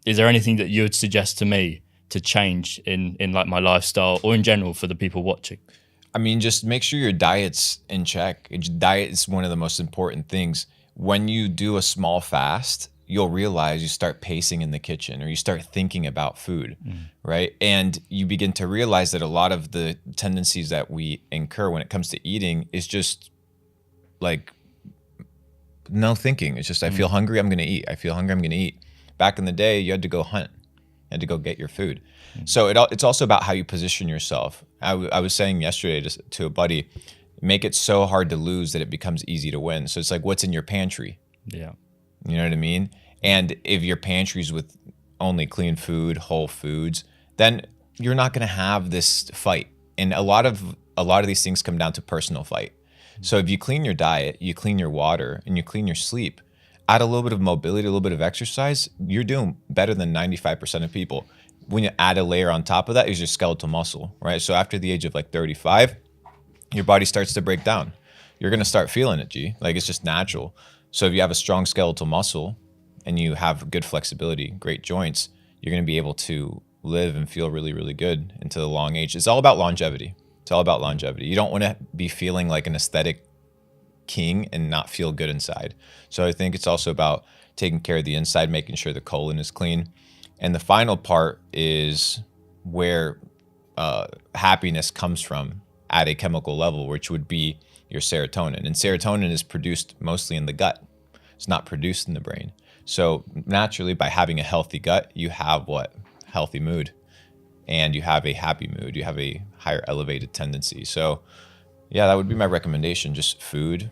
is there anything that you would suggest to me to change in like my lifestyle or in general for the people watching? I mean, just make sure your diet's in check. Diet is one of the most important things. When you do a small fast, you'll realize you start pacing in the kitchen or you start thinking about food, right? And you begin to realize that a lot of the tendencies that we incur when it comes to eating is just like no thinking. It's just, I feel hungry, I'm going to eat. I feel hungry, I'm going to eat. Back in the day, you had to go hunt. You had to go get your food. So it's also about how you position yourself. I was saying yesterday to a buddy, make it so hard to lose that it becomes easy to win. So it's like, what's in your pantry? Yeah. You know what I mean? And if your pantry's with only clean food, whole foods, then you're not going to have this fight. And a lot of these things come down to personal fight. So if you clean your diet, you clean your water, and you clean your sleep, add a little bit of mobility, a little bit of exercise, you're doing better than 95% of people. When you add a layer on top of that is your skeletal muscle, right? So after the age of like 35, your body starts to break down. You're going to start feeling it, G. Like, it's just natural. So if you have a strong skeletal muscle and you have good flexibility, great joints, you're going to be able to live and feel really, really good into the long age. It's all about longevity. It's all about longevity. You don't want to be feeling like an aesthetic king and not feel good inside. So I think it's also about taking care of the inside, making sure the colon is clean. And the final part is where happiness comes from at a chemical level, which would be your serotonin. And serotonin is produced mostly in the gut. It's not produced in the brain. So naturally, by having a healthy gut, you have what? Healthy mood. And you have a happy mood. You have a higher elevated tendency. So yeah, that would be my recommendation. Just food,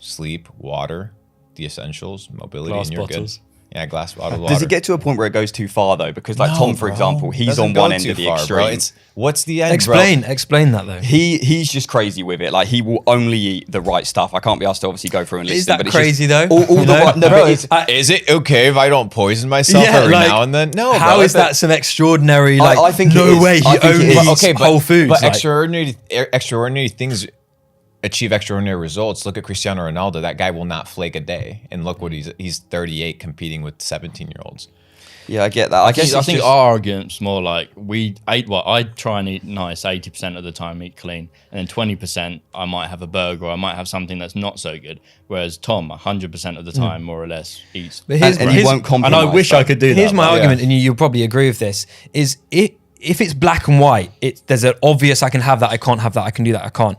sleep, water, the essentials, mobility, Glass and you're bottles. good. Yeah, glass bottle water. Does it get to a point where it goes too far though? Because like No, Tom, for bro. example, he's Doesn't on go one end too of the far, bro. extreme. It's what's the end, Explain that though. He's just crazy with it. Like, he will only eat the right stuff. I can't be asked to obviously go through and list Is them, that but crazy it's just though? all You the know? right, no, Bro, but it's, Is it okay if I don't poison myself Yeah, every like, now and then? No, How bro. is that some extraordinary? Like, I think it no is. way. He I think it only is. eats whole foods. But like- extraordinary things achieve extraordinary results. Look at Cristiano Ronaldo. That guy will not flake a day. And look what he's 38 competing with 17-year-olds. yeah, I get that. I guess I it's think just, our argument's more like I try and eat nice 80% of the time, eat clean, and then 20% I might have a burger or I might have something that's not so good. Whereas Tom, 100% of the time, more or less, eats. But here's- and he won't And I compromise. wish I could do that. Here's my but- argument, and you'll probably agree with this: is if it's black and white, there's an obvious I can have that, I can't have that, I can do that, I can't.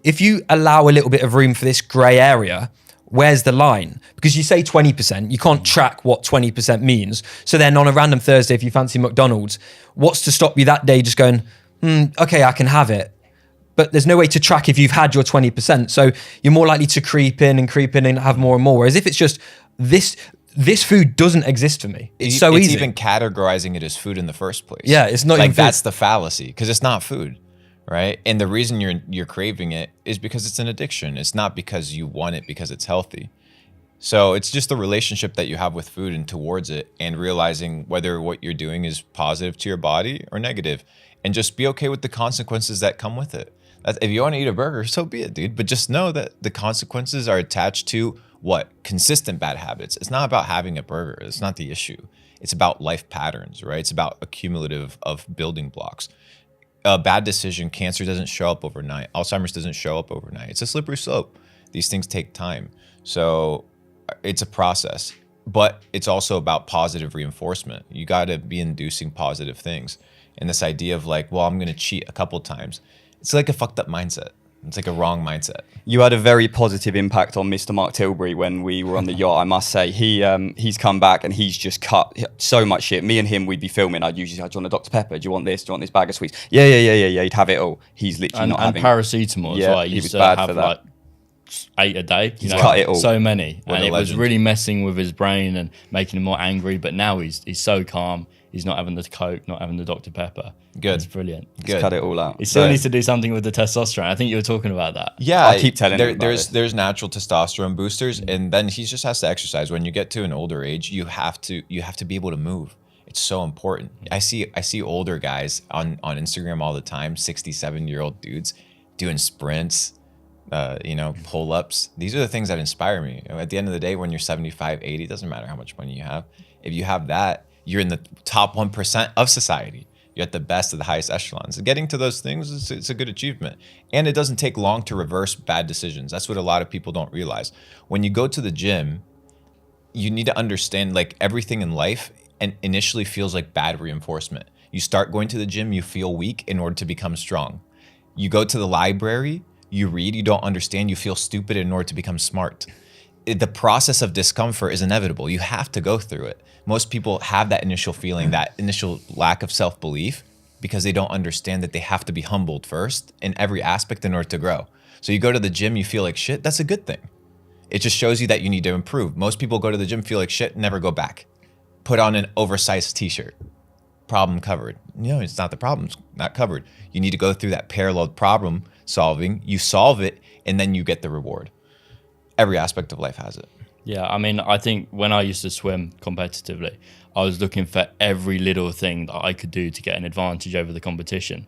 If you allow a little bit of room for this grey area, where's the line? Because you say 20%, you can't track what 20% means. So then on a random Thursday, if you fancy McDonald's, what's to stop you that day just going, okay, I can have it. But there's no way to track if you've had your 20%. So you're more likely to creep in and have more and more. Whereas if it's just this food doesn't exist for me. It's so easy. It's even categorizing it as food in the first place. Yeah, it's not like even food. that's the fallacy because it's not food, right? And the reason you're craving it is because it's an addiction. It's not because you want it because it's healthy. So it's just the relationship that you have with food and towards it, and realizing whether what you're doing is positive to your body or negative, and just be okay with the consequences that come with it. If you want to eat a burger, so be it, dude. But just know that the consequences are attached to what? Consistent bad habits. It's not about having a burger. It's not the issue. It's about life patterns, right? It's about accumulative of building blocks. A bad decision, cancer doesn't show up overnight. Alzheimer's doesn't show up overnight. It's a slippery slope. These things take time. So it's a process, but it's also about positive reinforcement. You got to be inducing positive things. And this idea of like, well, I'm going to cheat a couple times. It's like a fucked up mindset. It's like a wrong mindset. You had a very positive impact on Mr. Mark Tilbury when we were on the yacht, I must say. He's come back and he's just cut so much shit. Me and him, we'd be filming. I'd usually say, do you want a Dr. Pepper? Do you want this? Do you want this bag of sweets? Yeah. He'd have it all. He's literally not having paracetamol as Yeah, well. he He was used to bad have for that. like 8 a day. You know, cut it all. so many. What And a it was legend. really messing with his brain and making him more angry. But now he's so calm. He's not having the Coke, not having the Dr. Pepper. Good. It's brilliant. Good. cut it all out. He still So- needs to do something with the testosterone. I think you were talking about that. Yeah, I'll keep telling him about there's it. natural testosterone boosters, and then he just has to exercise. When you get to an older age, you have to be able to move. It's so important. I see older guys on Instagram all the time, 67-year-old dudes doing sprints, pull-ups. These are the things that inspire me. At the end of the day, when you're 75, 80, it doesn't matter how much money you have. If you have that, You're in the top 1% of society. You're at the best of the highest echelons. Getting to those things, it's a good achievement. And it doesn't take long to reverse bad decisions. That's what a lot of people don't realize. When you go to the gym, you need to understand like everything in life and initially feels like bad reinforcement. You start going to the gym, you feel weak in order to become strong. You go to the library, you read, you don't understand, you feel stupid in order to become smart. The process of discomfort is inevitable. You have to go through it. Most people have that initial feeling, that initial lack of self-belief, because they don't understand that they have to be humbled first in every aspect in order to grow. So you go to the gym, you feel like shit, that's a good thing. It just shows you that you need to improve. Most people go to the gym, feel like shit, never go back. Put on an oversized t-shirt. Problem covered. No, it's not the problem, it's not covered. You need to go through that parallel problem solving. You solve it, and then you get the reward. Every aspect of life has it. Yeah, I mean, I think when I used to swim competitively, I was looking for every little thing that I could do to get an advantage over the competition.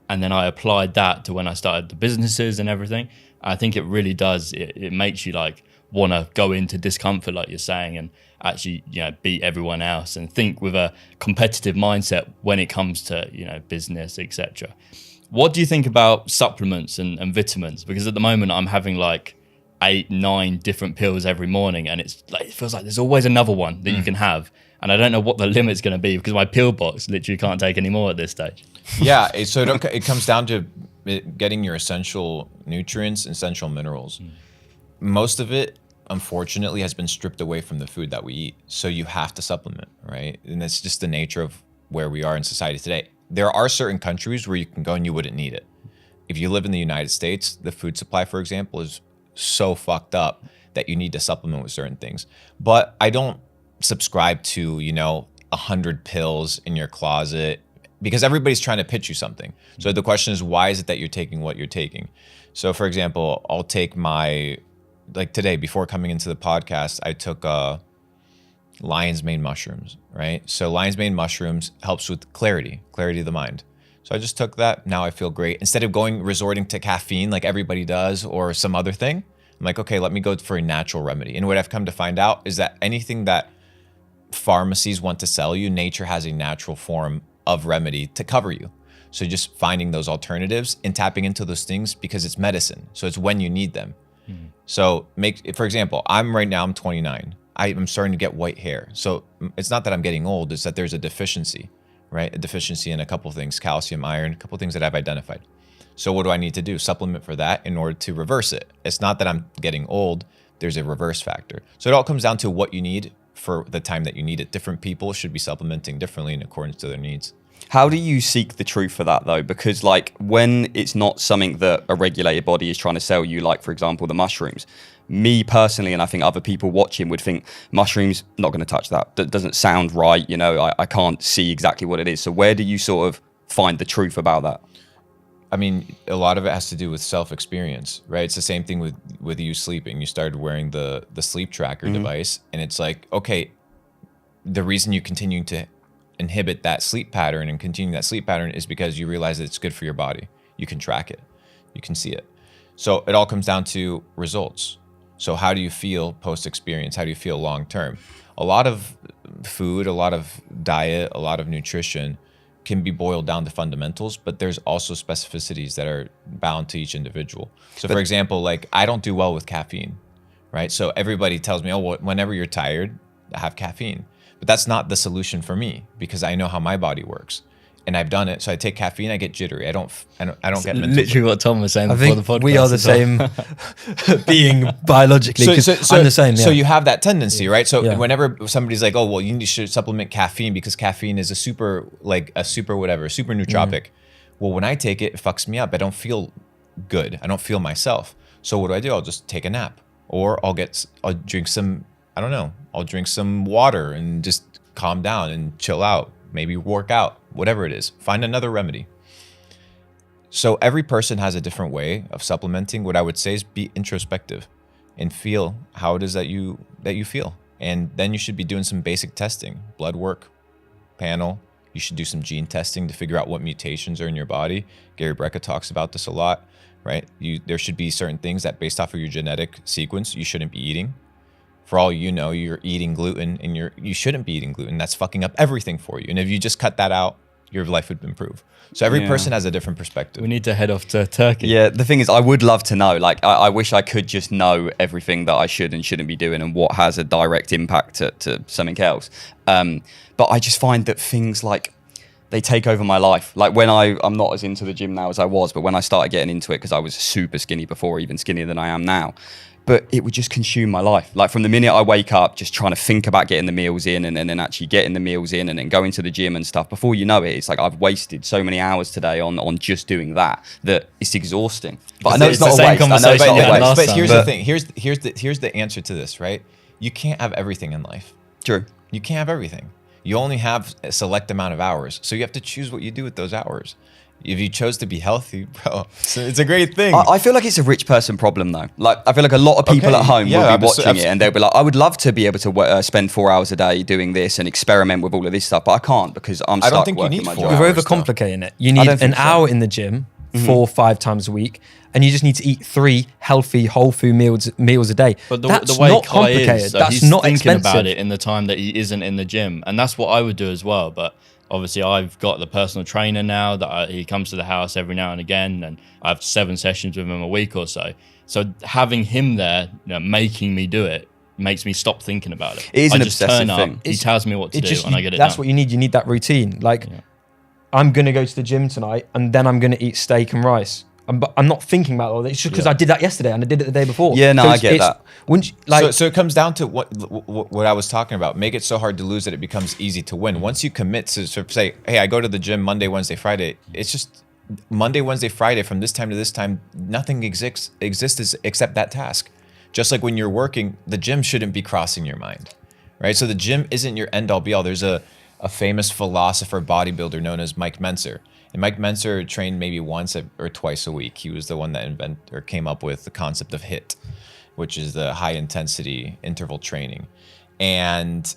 And then I applied that to when I started the businesses and everything. I think it really does. It makes you like want to go into discomfort, like you're saying, and actually, beat everyone else and think with a competitive mindset when it comes to, business, etc. What do you think about supplements and vitamins? Because at the moment I'm having like 8-9 different pills every morning, and it's like it feels like there's always another one that you can have, and I don't know what the limit's going to be because my pill box literally can't take any more at this stage. Yeah, so it comes down to getting your essential nutrients, essential minerals. Most of it, unfortunately, has been stripped away from the food that we eat, so you have to supplement, right? And that's just the nature of where we are in society today. There are certain countries where you can go and you wouldn't need it. If you live in the United States, the food supply, for example, is so fucked up that you need to supplement with certain things. But I don't subscribe to 100 pills in your closet, because everybody's trying to pitch you something. So the question is, why is it that you're taking what you're taking? So for example, I'll take like today, before coming into the podcast, I took lion's mane mushrooms, right? So lion's mane mushrooms helps with clarity of the mind. So I just took that. Now I feel great. Instead of resorting to caffeine like everybody does or some other thing, I'm like, okay, let me go for a natural remedy. And what I've come to find out is that anything that pharmacies want to sell you, nature has a natural form of remedy to cover you. So just finding those alternatives and tapping into those things, because it's medicine. So it's when you need them. So for example, I'm 29. I'm starting to get white hair. So it's not that I'm getting old, it's that there's a deficiency. Right? A deficiency in a couple of things, calcium, iron, a couple of things that I've identified. So what do I need to do? Supplement for that in order to reverse it. It's not that I'm getting old, there's a reverse factor. So it all comes down to what you need for the time that you need it. Different people should be supplementing differently in accordance to their needs. How do you seek the truth for that though? Because like when it's not something that a regulated body is trying to sell you, like for example, the mushrooms, me personally, and I think other people watching would think mushrooms, not going to touch that. That doesn't sound right. I can't see exactly what it is. So where do you sort of find the truth about that? I mean, a lot of it has to do with self-experience, right? It's the same thing with you sleeping. You started wearing the sleep tracker device, and it's like, okay, the reason you continue to inhibit that sleep pattern and continue that sleep pattern is because you realize that it's good for your body. You can track it. You can see it. So it all comes down to results. So how do you feel post-experience? How do you feel long-term? A lot of food, a lot of diet, a lot of nutrition can be boiled down to fundamentals, but there's also specificities that are bound to each individual. So for example, like I don't do well with caffeine, right? So everybody tells me, oh, whenever you're tired, have caffeine. But that's not the solution for me, because I know how my body works. And I've done it. So I take caffeine, I get jittery. I don't get mental. Literally what Tom was saying I before think the podcast. we are the same being biologically. I'm the same. Yeah. So you have that tendency, right? So Yeah. whenever somebody's like, "Oh, well, you should supplement caffeine because caffeine is a super nootropic." Well, when I take it, it fucks me up. I don't feel good. I don't feel myself. So what do? I'll just take a nap, or I'll drink some. I don't know. I'll drink some water and just calm down and chill out. Maybe work out, whatever it is. Find another remedy. So every person has a different way of supplementing. What I would say is be introspective and feel how it is that you feel. And then you should be doing some basic testing, blood work, panel. You should do some gene testing to figure out what mutations are in your body. Gary Brecka talks about this a lot, right? There should be certain things that based off of your genetic sequence, you shouldn't be eating. for all you know, you're eating gluten and you shouldn't be eating gluten. That's fucking up everything for you. And if you just cut that out, your life would improve. So every Yeah. person has a different perspective. We need to head off to Turkey. Yeah, the thing is, I would love to know. Like, I wish I could just know everything that I should and shouldn't be doing and what has a direct impact to something else. But I just find that things like they take over my life. Like when I'm not as into the gym now as I was, but when I started getting into it, because I was super skinny before, even skinnier than I am now. But it would just consume my life. Like from the minute I wake up, just trying to think about getting the meals in and then actually getting the meals in and then going to the gym and stuff. Before you know it, it's like I've wasted so many hours today on just doing that it's exhausting. But I know it's the not a same waste. I know it's conversation not we a had waste. last But time. here's But- the thing. Here's the answer to this, right? You can't have everything in life. True. You can't have everything. You only have a select amount of hours. So you have to choose what you do with those hours. If you chose to be healthy, bro, it's a great thing. I feel like it's a rich person problem though. Like I feel like a lot of people Okay, at home yeah, will be watching abso- it and they'll be like, I would love to be able to spend 4 hours a day doing this and experiment with all of this stuff, but I can't because I'm I don't stuck think you working need my 4 job. hours. You're though. overcomplicating it. You I need don't an think so. hour in the gym 4 or 5 times a week, and you just need to eat 3 healthy whole food meals a day. But that's the way not Kai complicated. is, That's he's not thinking expensive. about it in the time that he isn't in the gym, and that's what I would do as well. But obviously, I've got the personal trainer now that he comes to the house every now and again, and I have 7 sessions with him a week or so. So having him there, making me do it, makes me stop thinking about it. It is I an just obsessive turn thing. up, he tells me what to do, and I get it That's done. what you need. You need that routine. Like, I'm gonna go to the gym tonight, and then I'm gonna eat steak and rice. But I'm not thinking about all this. It's just because I did that yesterday and I did it the day before. Yeah, no, So I it's- get it's- that. Wouldn't you, like, So it comes down to what I was talking about. Make it so hard to lose that it becomes easy to win. Once you commit to sort of say, hey, I go to the gym Monday, Wednesday, Friday. It's just Monday, Wednesday, Friday from this time to this time. Nothing exists except that task. Just like when you're working, the gym shouldn't be crossing your mind, right? So the gym isn't your end all be all. There's a famous philosopher bodybuilder known as Mike Mentzer. And Mike Mentzer trained maybe once or twice a week. He was the one that came up with the concept of HIIT, which is the high intensity interval training. And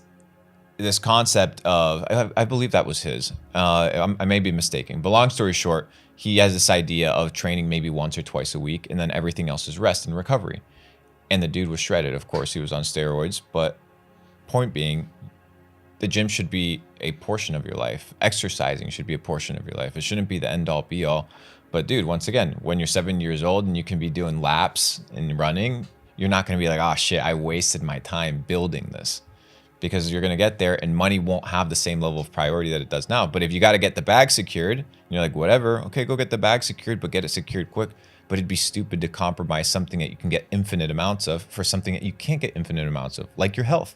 this concept of, I believe that was his. I may be mistaken, but long story short, he has this idea of training maybe once or twice a week, and then everything else is rest and recovery. And the dude was shredded. Of course, he was on steroids, but point being, the gym should be a portion of your life. Exercising should be a portion of your life. It shouldn't be the end all be all. But dude, once again, when you're 7 years old and you can be doing laps and running, you're not going to be like, oh shit, I wasted my time building this. Because you're going to get there and money won't have the same level of priority that it does now. But if you got to get the bag secured, and you're like, whatever, okay, go get the bag secured, but get it secured quick. But it'd be stupid to compromise something that you can get infinite amounts of for something that you can't get infinite amounts of, like your health.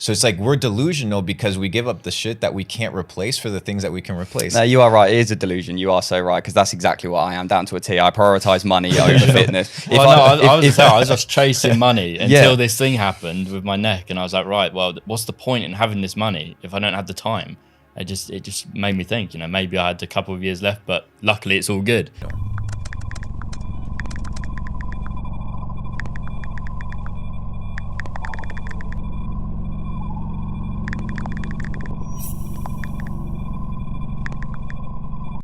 So it's like we're delusional because we give up the shit that we can't replace for the things that we can replace. No, you are right. It is a delusion. You are so right because that's exactly what I am, down to a T. I prioritize money over fitness. Well, I was just chasing money until this thing happened with my neck, and I was like, right, well, what's the point in having this money if I don't have the time? It just made me think, maybe I had a couple of years left, but luckily it's all good.